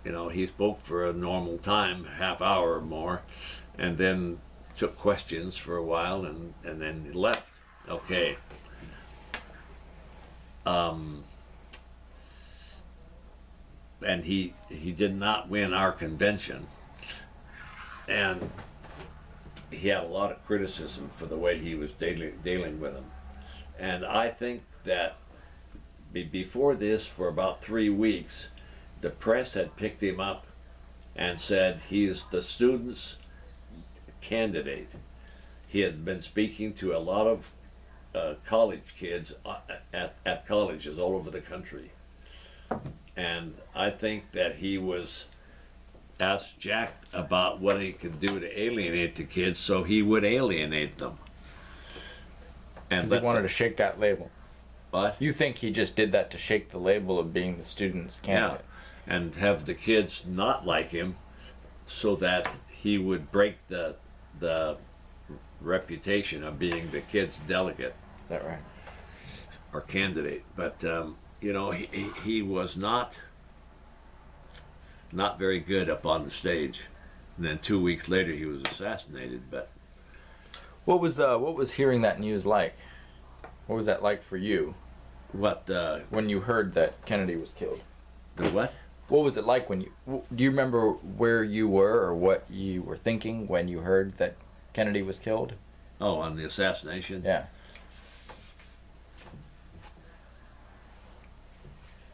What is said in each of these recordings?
he spoke for a normal time, half hour or more, and then took questions for a while, and then he left. Okay. And he did not win our convention, and he had a lot of criticism for the way he was dealing with them. And I think that before this, for about 3 weeks, the press had picked him up and said he's the students' candidate. He had been speaking to a lot of college kids at colleges all over the country. And I think that he was asked Jack about what he could do to alienate the kids, so he would alienate them. Because he wanted to shake that label. What? You think he just did that to shake the label of being the student's candidate? Yeah, and have the kids not like him, so that he would break the reputation of being the kids' delegate. Is that right? Or candidate. But he was not very good up on the stage. And then 2 weeks later, he was assassinated. But what was hearing that news like? What was that like for you? What? When you heard that Kennedy was killed? The what? What was it like when you? Do you remember where you were or what you were thinking when you heard that Kennedy was killed? Oh, on the assassination? Yeah.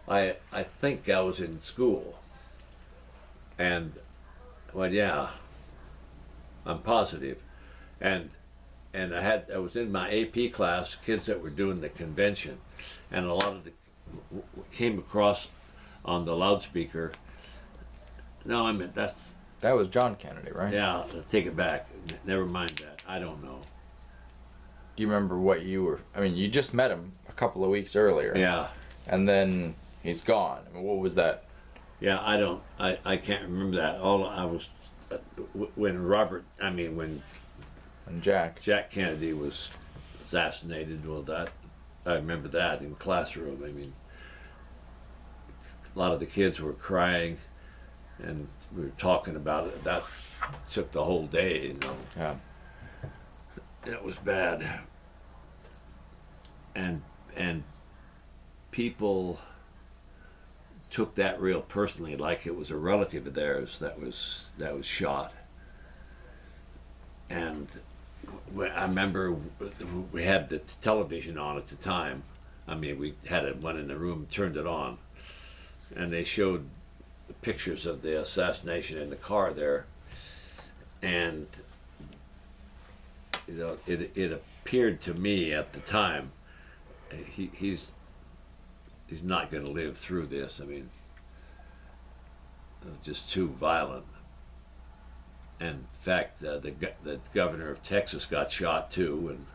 I think I was in school. And, well, yeah, I'm positive. And I was in my AP class, kids that were doing the convention, and a lot of the came across on the loudspeaker. No, I mean that was John Kennedy, right? Yeah, take it back. Never mind that. I don't know. Do you remember what you were? I mean, you just met him a couple of weeks earlier. Yeah. And then he's gone. I mean, what was that? Yeah, I can't remember that. All I was when Jack Kennedy was assassinated. Well, that I remember that in classroom. I mean, a lot of the kids were crying, and we were talking about it. That took the whole day, Yeah. That was bad. And people took that real personally, like it was a relative of theirs that was shot. And I remember we had the television on at the time. I mean, we had one in the room, turned it on, and they showed the pictures of the assassination in the car there. And it appeared to me at the time he's not going to live through this. I mean, it was just too violent. And in fact, the governor of Texas got shot too, and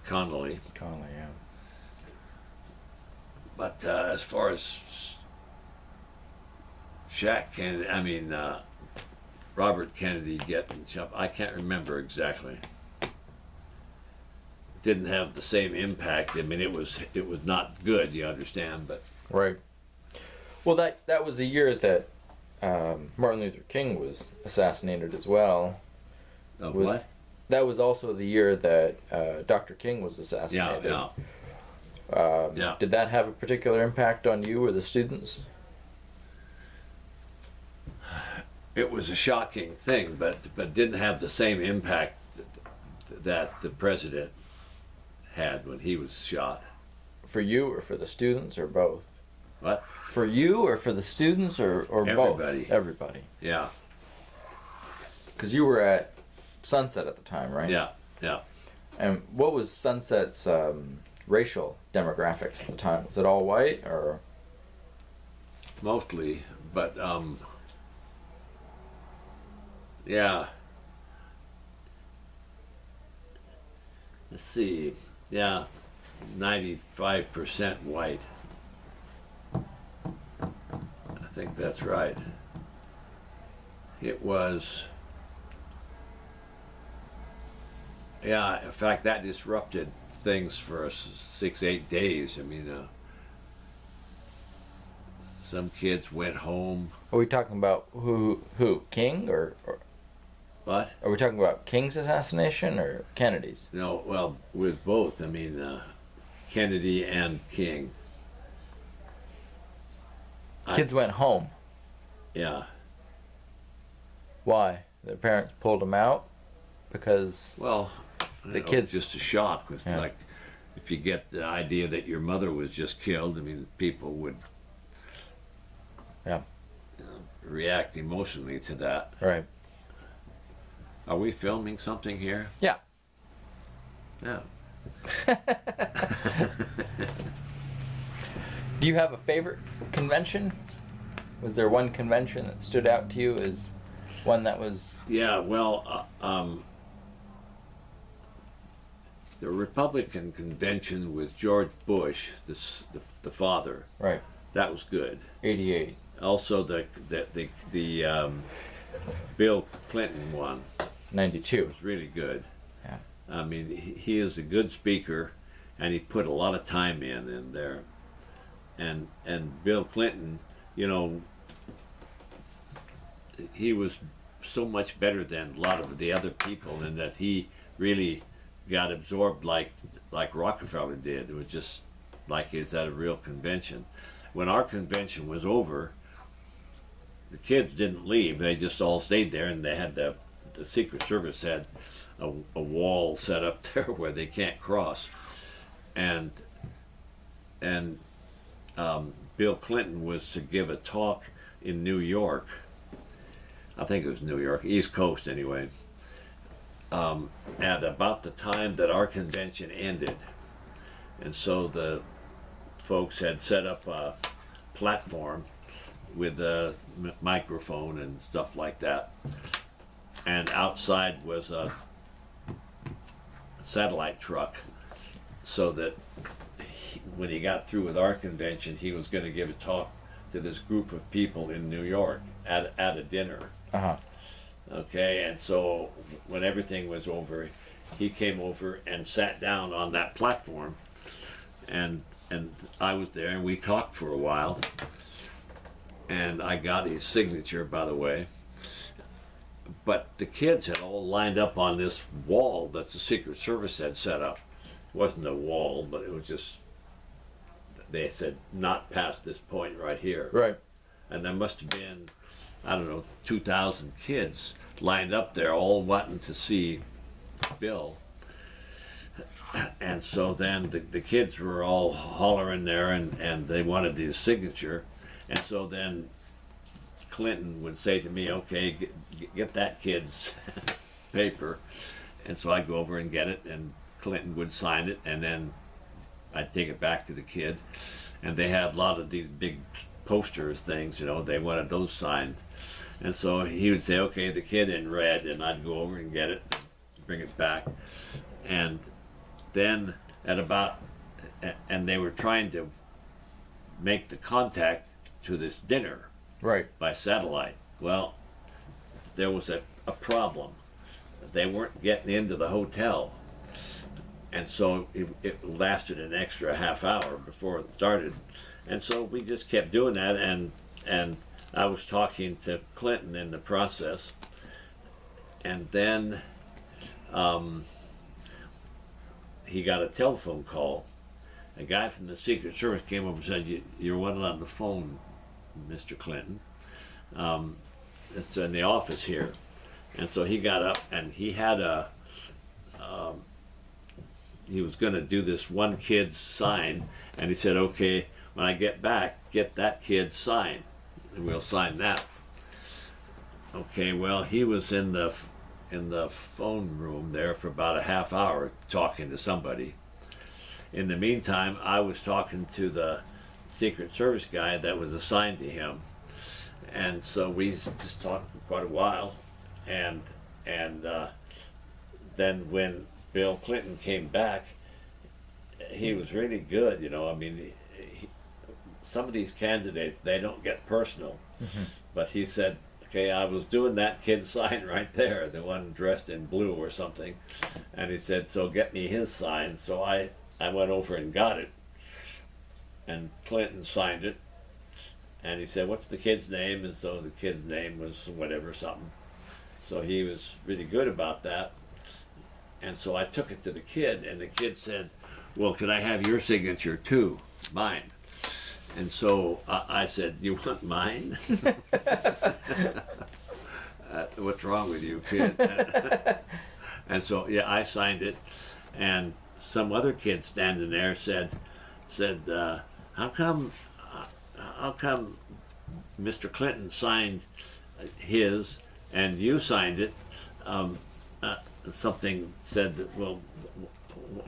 Connolly. Connolly, yeah. But as far as Robert Kennedy getting shot, I can't remember exactly. Didn't have the same impact. I mean, it was not good, you understand, but right. Well, that was the year that Martin Luther King was assassinated as well. What? That was also the year that Dr. King was assassinated. Yeah. Did that have a particular impact on you or the students? It was a shocking thing, but didn't have the same impact that the president had when he was shot. For you or for the students or both? What? For you or for the students or Everybody. Both? Everybody. Yeah. Because you were at Sunset at the time, right? Yeah. And what was Sunset's racial demographics at the time? Was it all white or? Mostly, but yeah. Let's see. Yeah, 95% white. I think that's right. It was, yeah, in fact, that disrupted things for 6-8 days. I mean, Some kids went home. Are we talking about who? King or What? are we talking about King's assassination or Kennedy's? No, well, with both. I mean, Kennedy and King. Kids went home. Yeah. Why? Their parents pulled them out because Well, the kids just a shock. It's Yeah. like if you get the idea that your mother was just killed. I mean, people would. Yeah. React emotionally to that. right. Are we filming something here? Yeah. Yeah. Do you have a favorite convention? Was there one convention that stood out to you as one that was Yeah, well, the Republican convention with George Bush, the father, right? that was good. 88. Also, the Bill Clinton one 92. was really good. Yeah. I mean, he is a good speaker, and he put a lot of time in there. And Bill Clinton, you know, he was so much better than a lot of the other people in that he really got absorbed like Rockefeller did. It was just like he's at a real convention. When our convention was over, the kids didn't leave. They just all stayed there, and they had the Secret Service had a wall set up there where they can't cross. And Bill Clinton was to give a talk in New York. I think it was New York, East Coast anyway, at about the time that our convention ended. And so the folks had set up a platform with a microphone and stuff like that. And outside was a satellite truck, so that when he got through with our convention, he was going to give a talk to this group of people in New York at a dinner. Uh-huh. Okay, and so when everything was over, he came over and sat down on that platform, and I was there, and we talked for a while, and I got his signature, by the way. But the kids had all lined up on this wall that the Secret Service had set up. It wasn't a wall, but it was just, they said, not past this point right here. Right. And there must have been, I don't know, 2,000 kids lined up there, all wanting to see Bill. And so then the kids were all hollering there, and they wanted his signature. And so then Clinton would say to me, okay, get that kid's paper. And so I'd go over and get it, and Clinton would sign it, and then I'd take it back to the kid. And they had a lot of these big posters things, you know, they wanted those signed. And so he would say, okay, the kid in red, and I'd go over and get it, bring it back. And then and they were trying to make the contact to this dinner Right. by satellite. Well, there was a problem. They weren't getting into the hotel. And so it lasted an extra half hour before it started. And so we just kept doing that, and I was talking to Clinton in the process. And then he got a telephone call. A guy from the Secret Service came over and said, "You're wanted on the phone, Mr. Clinton. It's in the office here." And so he got up, and he had he was going to do this one kid's sign, and he said, okay, when I get back, get that kid's sign, and we'll sign that. Okay, well, he was in the phone room there for about a half hour talking to somebody. In the meantime, I was talking to the Secret Service guy that was assigned to him, and so we just talked for quite a while, and then when Bill Clinton came back, he was really good, you know. I mean, some of these candidates, they don't get personal, but he said, okay, I was doing that kid's sign right there, the one dressed in blue or something, and he said, so get me his sign. So I went over and got it, and Clinton signed it, And he said, "What's the kid's name?" And so the kid's name was whatever something. So he was really good about that. And so I took it to the kid, and the kid said, "Well, could I have your signature too? Mine." And so I said, "You want mine?" What's wrong with you, kid? And so, yeah, I signed it. And some other kid standing there said, how come Mr. Clinton signed his and you signed it?" Something said that, "Well,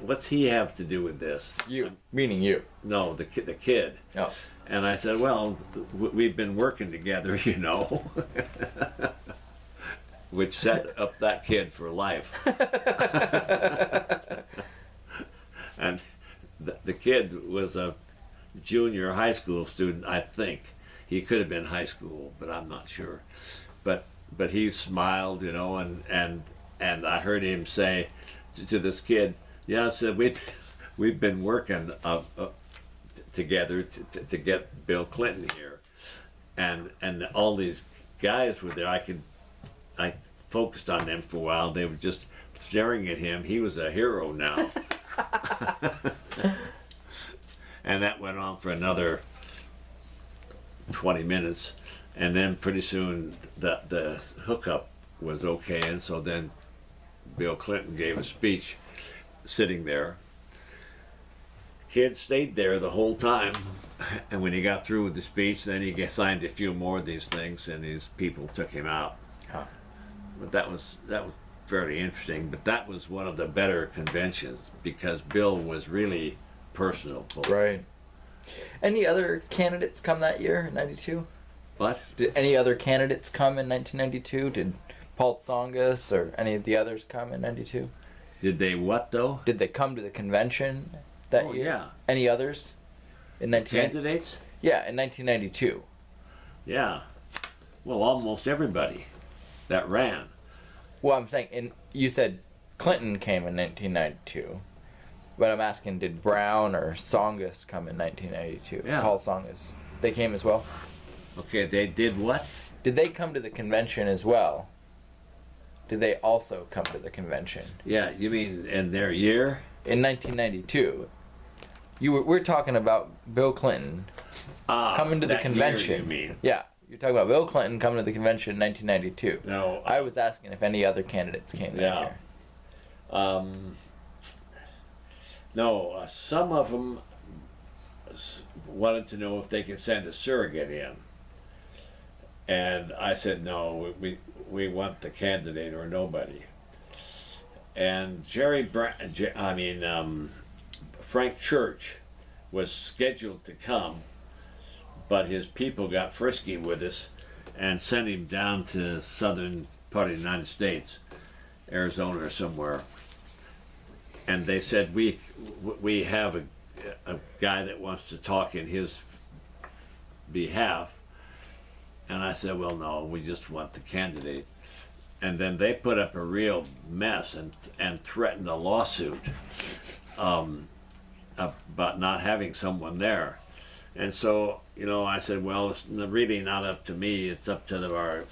what's he have to do with this?" You, meaning you. No, the kid. Oh. And I said, "Well, we've been working together, you know," which set up that kid for life. And the kid was a junior high school student, I think. He could have been high school, but I'm not sure. But he smiled, you know, and I heard him say to this kid, "Yeah," I said, we've been working together to get Bill Clinton here, and all these guys were there. I focused on them for a while. They were just staring at him. He was a hero now. And that went on for another 20 minutes, and then pretty soon the hookup was okay, and so then Bill Clinton gave a speech sitting there. Kid stayed there the whole time, and when he got through with the speech, then he signed a few more of these things, and these people took him out. Huh. But that was fairly interesting. But that was one of the better conventions because Bill was really personable. Right. Any other candidates come that year in '92? What? Did any other candidates come in 1992? Did Paul Tsongas or any of the others come in '92? Did they what though? Did they come to the convention that year? Yeah. Any others in 1992? Candidates? Yeah, in 1992. Yeah. Well, almost everybody that ran. Well, I'm saying, you said Clinton came in 1992, but I'm asking, did Brown or Tsongas come in 1992? Yeah. Paul Tsongas. They came as well? Okay, they did what? Did they come to the convention as well? Did they also come to the convention? Yeah, you mean in their year? In 1992. We're talking about Bill Clinton coming to the that convention. Year, you mean? Yeah, you're talking about Bill Clinton coming to the convention in 1992. No. I was asking if any other candidates came that year. No, some of them wanted to know if they could send a surrogate in. And I said, no, we want the candidate or nobody. And Frank Church was scheduled to come, but his people got frisky with us and sent him down to southern part of the United States, Arizona or somewhere. And they said, we have a guy that wants to talk in his behalf. And I said, well, no, we just want the candidate. And then they put up a real mess and threatened a lawsuit about not having someone there. And so, I said, well, it's really not up to me. It's up to our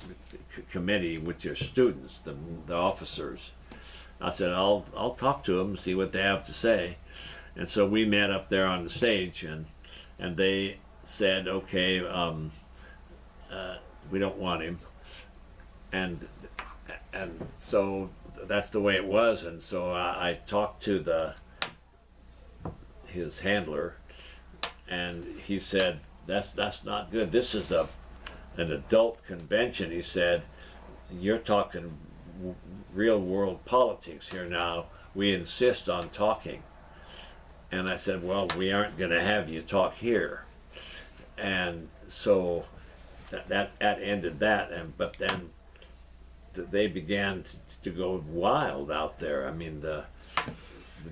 committee, which are students, the officers. I said, I'll talk to them and see what they have to say. And so we met up there on the stage, and they said, okay, we don't want him. And so that's the way it was. And so I talked to his handler, and he said, that's not good. This is an adult convention. He said, you're talking real world politics here now. We insist on talking. And I said, well, we aren't going to have you talk here. And so that ended that. But then they began to go wild out there. I mean,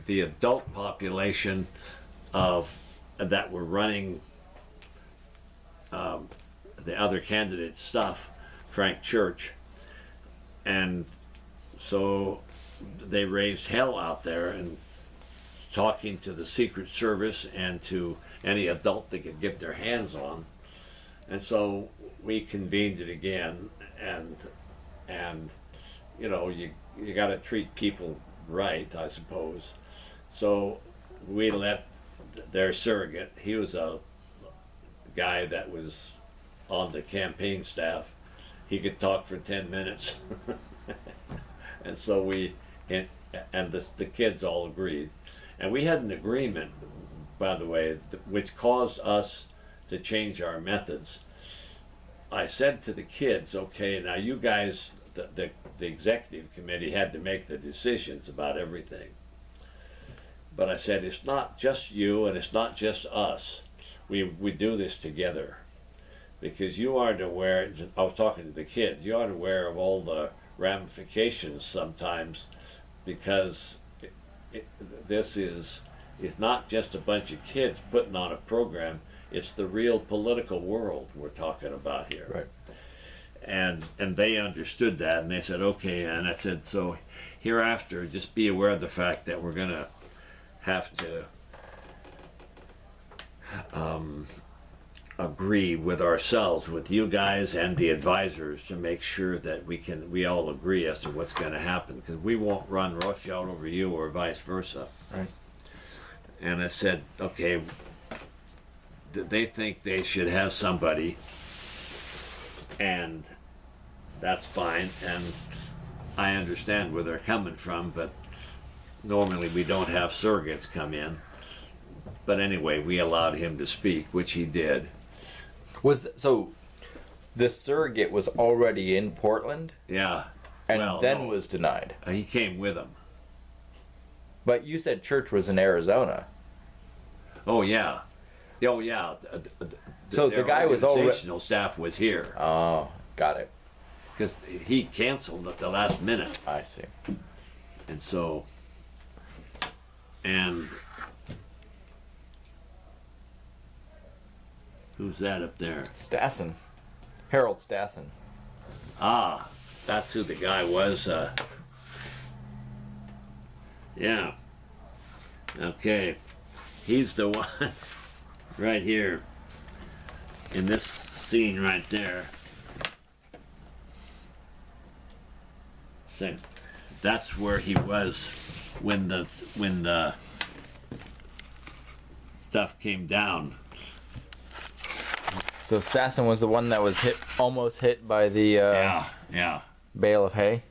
the adult population that were running the other candidates' stuff, Frank Church, and so they raised hell out there and talking to the Secret Service and to any adult they could get their hands on, And so we convened it again, and you know, you got to treat people right, I suppose. So we let their surrogate, he was a guy that was on the campaign staff, he could talk for 10 minutes. And so the kids all agreed. And we had an agreement, by the way, which caused us to change our methods. I said to the kids, okay, now you guys, the executive committee had to make the decisions about everything. But I said, it's not just you and it's not just us. We do this together. Because you aren't aware, I was talking to the kids, you aren't aware of all the ramifications sometimes, because this is, it's not just a bunch of kids putting on a program, it's the real political world we're talking about here. Right. And they understood that, and they said, okay, and I said, so hereafter, just be aware of the fact that we're going to have to agree with ourselves, with you guys and the advisors, to make sure that we all agree as to what's going to happen, because we won't run roughshod over you or vice versa. Right. And I said, okay, they think they should have somebody, and that's fine, and I understand where they're coming from, but normally we don't have surrogates come in. But anyway, we allowed him to speak, which he did. So the surrogate was already in Portland Yeah. and Well, then no. was denied. He came with him. But you said church was in Arizona. Oh, yeah. Oh, yeah. So the guy was already... organizational staff was here, Oh, got it. because he canceled at the last minute. I see. And so, and who's that up there? Stassen. Harold Stassen. Ah, that's who the guy was. Yeah. Okay. He's the one right here in this scene right there. So that's where he was when the stuff came down. So Stassen was the one that was almost hit by the Yeah. bale of hay.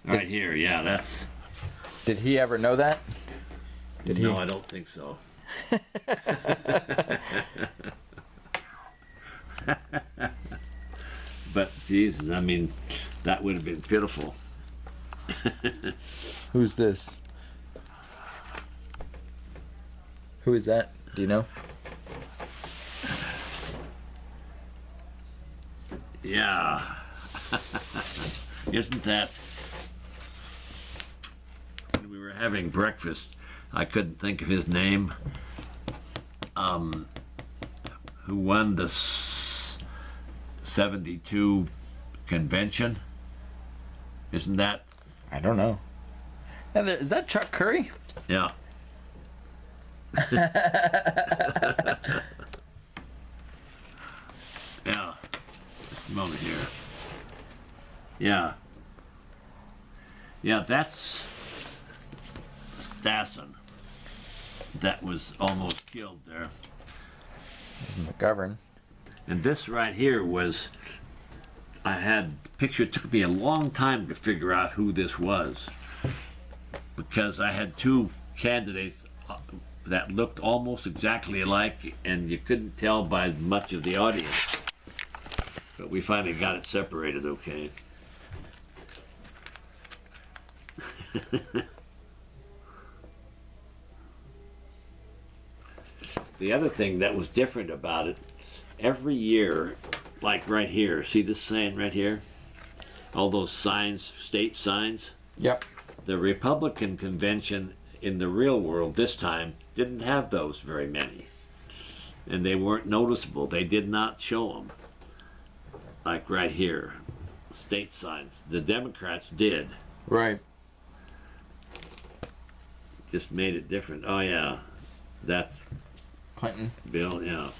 Right here. Yeah, that's. Did he ever know that? Did he? No, I don't think so. But Jesus, I mean, that would have been pitiful. Who's this? Who is that? Do you know? Yeah. Isn't that... When we were having breakfast, I couldn't think of his name. Who won the 72 convention? Isn't that... I don't know. Is that Chuck Curry? Yeah. Yeah. Just a moment here. Yeah. Yeah, that's Stassen. That was almost killed there. McGovern. And this right here was, I had the picture. It took me a long time to figure out who this was, because I had two candidates that looked almost exactly alike, and you couldn't tell by much of the audience. But we finally got it separated okay. The other thing that was different about it, every year, like right here, see this sign right here? All those signs, state signs? Yep. The Republican convention in the real world this time didn't have those very many. And they weren't noticeable. They did not show them. Like right here, state signs. The Democrats did. Right. Just made it different. Oh yeah, that's Clinton. Bill, yeah.